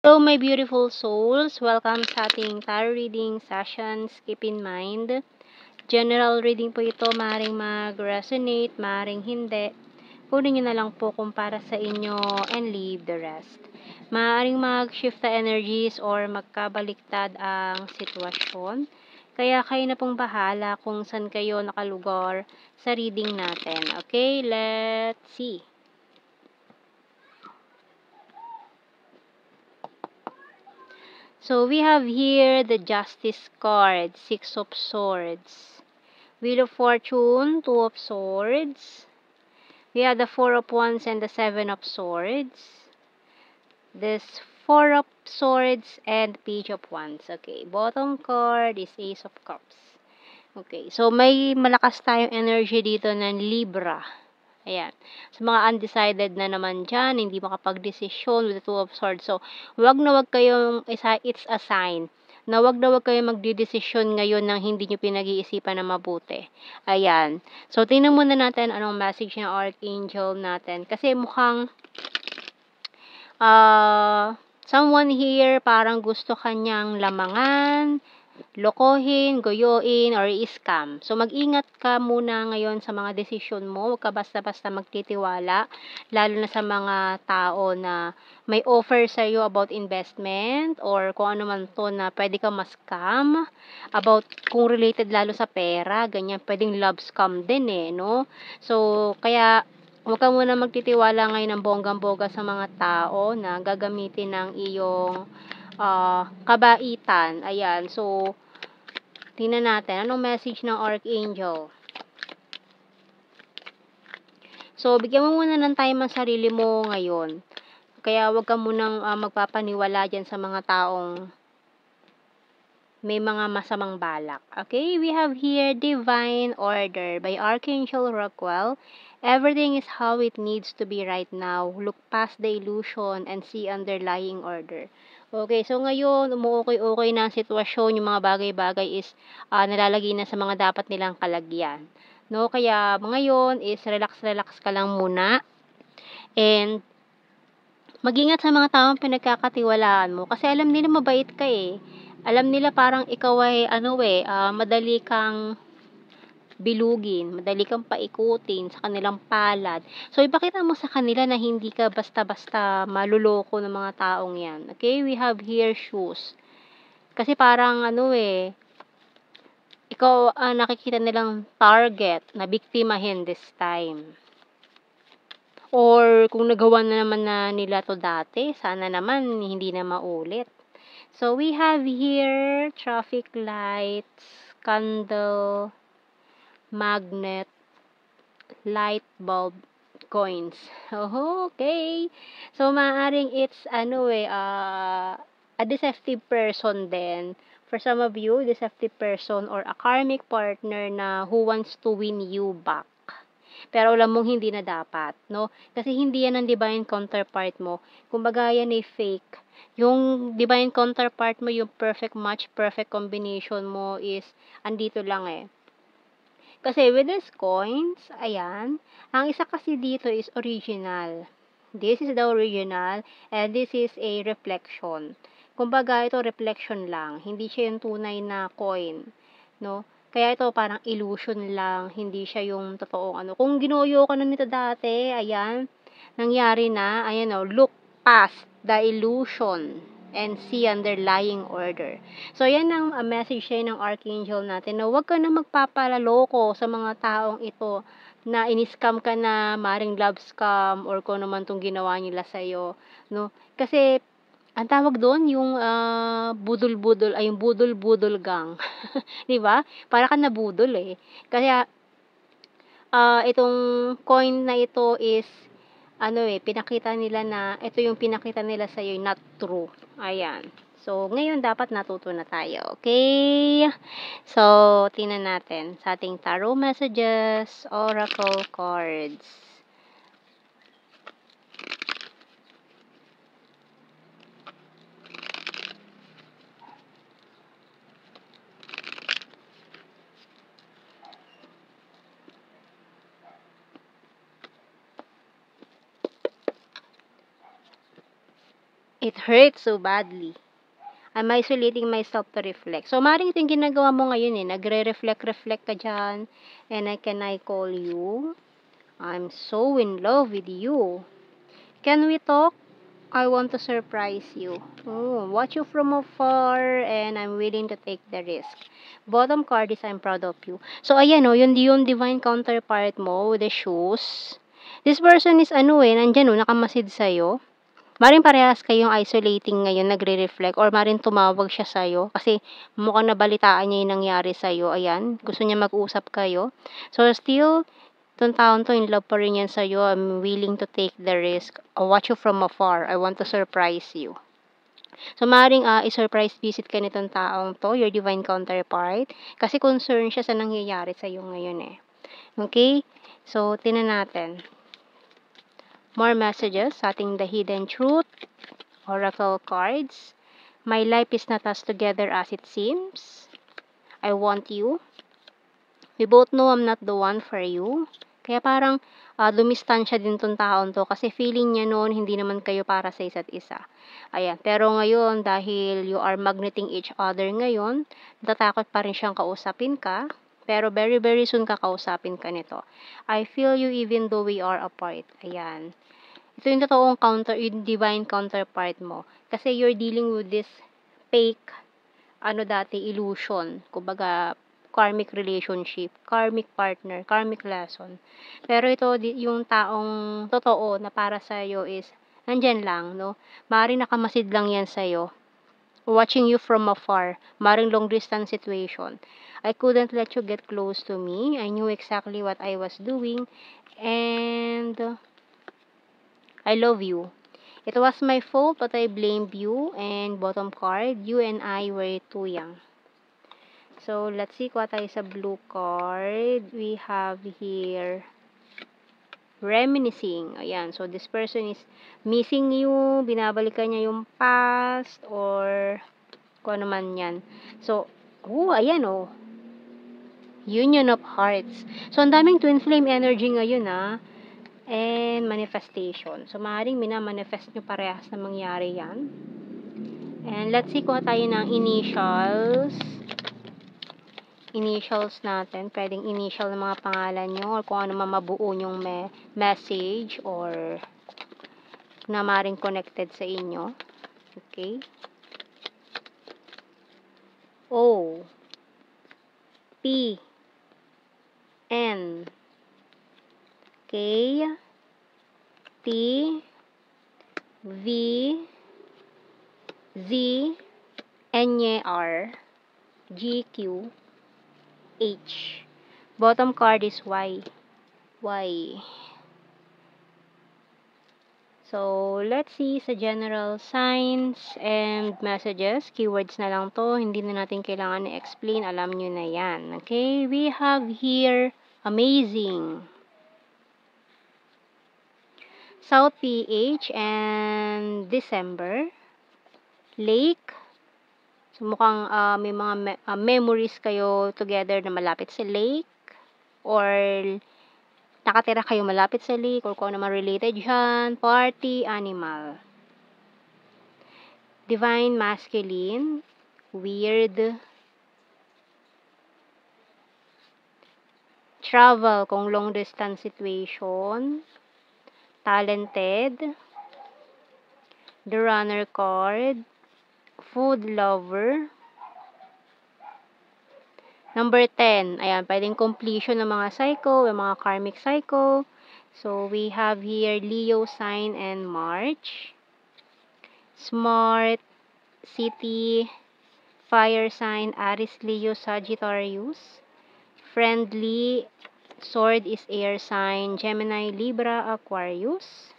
Hello my beautiful souls! Welcome sa ating tarot reading sessions. Keep in mind, general reading po ito, maaaring mag-resonate, maaaring hindi. Kunin nyo na lang po kung para sa inyo and leave the rest. Maaaring mag-shift na energies or magkabaliktad ang sitwasyon. Kaya kayo na pong bahala kung saan kayo nakalugar sa reading natin. Okay, let's see. So, we have here the Justice card, 6 of Swords. Wheel of Fortune, 2 of Swords. We have the 4 of Wands and the 7 of Swords. This 4 of Swords and Page of Wands. Okay, bottom card is Ace of Cups. Okay, so may malakas tayong energy dito ng Libra. Ayan. Sa mga undecided na naman dyan, hindi makapag-desisyon with the 2 of Swords. So, wag na wag kayong, it's a sign na wag kayong magdidesisyon ngayon nang hindi nyo pinag-iisipan na mabuti. Ayan. So, tingnan muna natin anong message ng Archangel natin. Kasi mukhang someone here parang gusto kanyang lamangan, lokohin, goyoin, or i-scam. So, mag-ingat ka muna ngayon sa mga desisyon mo. Huwag ka basta-basta magtitiwala, lalo na sa mga tao na may offer sa iyo about investment or kung ano man to na pwede ka ma-scam about kung related lalo sa pera, ganyan, pwedeng love scam din no? So, kaya huwag ka muna magtitiwala ngayon ng bonggang-bongga sa mga tao na gagamitin ng iyong kabaitan. Ayan. So, tingnan natin. Anong message ng Archangel? So, bigyan mo muna ng time ang sarili mo ngayon. Kaya wag ka munang magpapaniwala dyan sa mga taong may mga masamang balak. Okay? We have here Divine Order by Archangel Rockwell. Everything is how it needs to be right now. Look past the illusion and see underlying order. Okay, so ngayon, umuukay-ukay na ang sitwasyon, yung mga bagay-bagay is nalalagay na sa mga dapat nilang kalagyan. No? Kaya ngayon is relax-relax ka lang muna. And mag-ingat sa mga taong pinagkakatiwalaan mo. Kasi alam nila mabait ka Alam nila parang ikaw ay madali kang bilugin, madali kang paikutin sa kanilang palad. So, ipakita mo sa kanila na hindi ka basta-basta maluloko ng mga taong yan. Okay? We have here shoes. Kasi parang ikaw nakikita nilang target na biktimahin this time. Or kung nagawa na naman na nila to dati, sana naman hindi na maulit. So, we have here traffic lights, candle, magnet, light bulb, coins. Oh, okay. So, maaaring it's a deceptive person then. For some of you, deceptive person or a karmic partner na who wants to win you back. Pero alam mong hindi na dapat, no? Kasi hindi yan ang divine counterpart mo. Kumbaga yan ay fake. Yung divine counterpart mo, yung perfect match, perfect combination mo is andito lang Kasi with these coins, ayan, ang isa kasi dito is original. This is the original and this is a reflection. Kumbaga ito reflection lang, hindi siya yung tunay na coin, no? Kaya ito parang illusion lang, hindi siya yung totoong Kung ginuyo ka na nito dati, ayan, nangyari na, ayan look past the illusion and see underlying order. So, yan ang message ng Archangel natin na huwag ka na magpapalaloko sa mga taong ito na in-scam ka na, maring love scam or kung naman itong ginawa nila sa'yo, no? Kasi, ang tawag doon, yung budol-budol, ay yung budol-budol gang. Di ba? Para ka nabudol Kaya, itong coin na ito is pinakita nila na ito yung pinakita nila sa iyo not true. Ayan. So, ngayon dapat natuto na tayo. Okay? So, tingnan natin sa ating tarot messages, oracle cards. It hurts so badly. I'm isolating myself to reflect. So, maaaring ito yung ginagawa mo ngayon eh. Nagre-reflect ka dyan. And I call you? I'm so in love with you. Can we talk? I want to surprise you. Oh, watch you from afar and I'm willing to take the risk. Bottom card is I'm proud of you. So, ayan o, yung divine counterpart mo with the shoes. This person is nandyan nakamasid sa'yo. Maring parehas kayong isolating ngayon, nagre-reflect, or maring tumawag siya sa'yo kasi mukhang nabalitaan niya yung nangyari sa'yo. Ayan, gusto niya mag-usap kayo. So, still, itong taon to, in love pa rin yan sa'yo. I'm willing to take the risk. I'll watch you from afar. I want to surprise you. So, maring i-surprise visit ka nitong taong to, your divine counterpart, kasi concern siya sa nangyayari sa'yo ngayon eh. Okay? So, tinan natin. More messages sa ating The Hidden Truth, Oracle cards. My life is not as together as it seems. I want you. We both know I'm not the one for you. Kaya parang dumistansya din tong taon to kasi feeling niya noon hindi naman kayo para sa isa't isa. Ayan. Pero ngayon, dahil you are magneting each other ngayon, natatakot pa rin siyang kausapin ka. Pero very, very soon kakausapin ka nito. I feel you even though we are apart. Ayan. Ito yung totoong yung divine counterpart mo. Kasi you're dealing with this fake, illusion. Kumbaga, karmic relationship, karmic partner, karmic lesson. Pero ito, yung taong totoo na para sa'yo is, nandyan lang, no? Maaaring nakamasid lang yan sa'yo. Watching you from afar. Maaaring long distance situation. I couldn't let you get close to me. I knew exactly what I was doing. And I love you. It was my fault, but I blamed you. And bottom card, you and I were too young. So, let's see kuha tayo sa blue card. We have here reminiscing. Ayan. So, this person is missing you. Binabalikan niya yung past or kung ano man yan. So, ayan Union of Hearts. So, ang daming twin flame energy ngayon and manifestation. So, maaaring minamanifest nyo parehas na mangyari yan. And let's see kuha tayo ng initials natin. Pwedeng initial ng mga pangalan nyo or kung ano mabuo yung message or na maaaring connected sa inyo. Okay. O P N K T V Z N R G Q H. Bottom card is Y. So, let's see sa general signs and messages. Keywords na lang to. Hindi na natin kailangan i-explain. Alam nyo na yan. Okay? We have here amazing. South PH and December. Lake. So, mukhang may mga memories kayo together na malapit sa lake. Or nakatira kayo malapit sa lake or kung naman related dyan. Party, animal. Divine masculine. Weird. Travel kung long distance situation. Talented. The runner card. Food lover. Number 10. Ayan, pwedeng completion ng mga cycle, yung mga karmic cycle. So, we have here Leo sign and March. Smart, city, fire sign, Aries, Leo, Sagittarius. Friendly, sword is air sign, Gemini, Libra, Aquarius.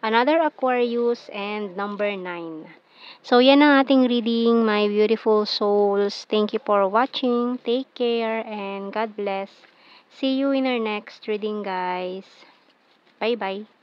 Another Aquarius and number 9. So, yan ang ating reading, my beautiful souls. Thank you for watching. Take care and God bless. See you in our next reading, guys. Bye-bye.